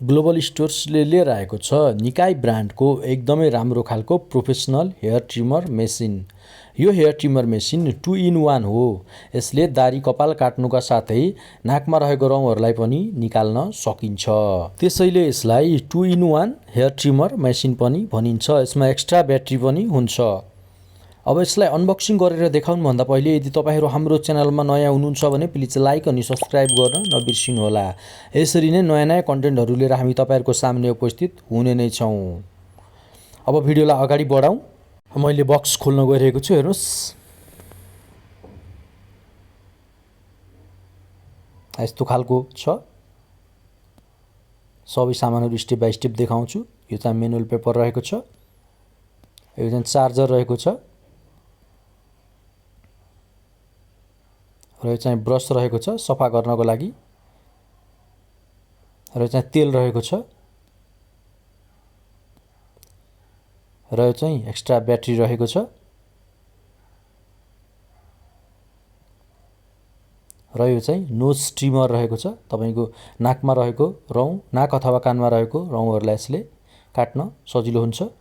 Global स्टोर्सले लिएर आएको छ निकाई ब्रान्डको एकदमै राम्रो खालको प्रोफेसनल हेयर ट्रिमर मेसिन। यो हेयर ट्रिमर मेसिन 2 in 1 हो। यसले दारी कपाल काट्नुका साथै नाकमा रहेको रौँहरूलाई पनि निकाल्न सकिन्छ। त्यसैले यसलाई 2 in 1 हेयर ट्रिमर मेसिन पनि भनिन्छ। यसमा एक्स्ट्रा ब्याट्री पनि हुन्छ। अब यसलाई अनबक्सिङ गरेर देखाउनु भन्दा पहिले यदि तपाईहरु हाम्रो च्यानलमा नयाँ हुनुहुन्छ भने प्लिज लाइक अनि सब्स्क्राइब गर्न नबिर्सिनु होला। यसरी नै नयाँ कन्टेन्टहरु लिएर हामी तपाईहरुको सामने उपस्थित हुने नै छौं। अब भिडियोलाई अगाडि बढाउँ। मैले बक्स खोल्न गइरहेको छु। हेर्नुस्, यस्तो खालको छ। सबै सामानहरु स्टेप बाइ स्टेप देखाउँछु। यो चाहिँ म्यानुअल पेपर रहेको छ। यो चाहिँ चार्जर रहेको छ। र यो चाहिँ ब्रश रहेको छ सफा गर्नको लागि। र यो चाहिँ तेल रहेको छ। र यो चाहिँ एक्स्ट्रा ब्याट्री रहेको छ। र यो चाहिँ नोज ट्रिमर रहेको छ। तपाईको नाकमा रहेको रौँ, नाक अथवा कानमा रहेको रौँहरूलाई यसले काट्न सजिलो हुन्छ।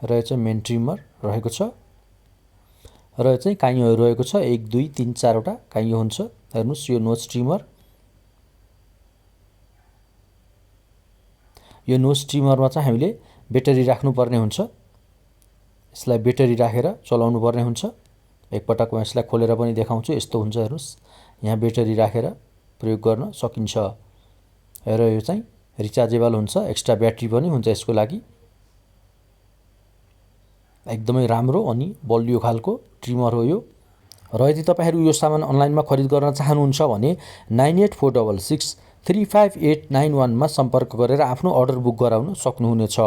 र यो चाहिँ मेन ट्रिमर रहेको छ। र यो चाहिँ काइयोहरु रहेको छ। 1 2 3 4 वटा काइयो हुन्छ। हेर्नुस्, यो नोज ट्रिमर। यो नोज ट्रिमरमा चाहिँ हामीले ब्याट्री राख्नु पर्ने हुन्छ। यसलाई ब्याट्री राखेर चलाउनु पर्ने हुन्छ। एकपटक म यसलाई खोलेर पनि देखाउँछु। यस्तो हुन्छ। हेर्नुस्, यहाँ ब्याट्री राखेर प्रयोग गर्न सकिन्छ। र यो चाहिँ रिचार्जेबल हुन्छ। एक्स्ट्रा ब्याट्री पनि हुन्छ यसको लागि। एकदमै राम्रो अनि बलियो खालको ट्रिमर हो यो। र यदि तपाईहरु यो सामान अनलाइनमा खरिद गर्न चाहनुहुन्छ भने 9846635891 मा सम्पर्क गरेर आफ्नो अर्डर बुक गराउन सक्नुहुनेछ।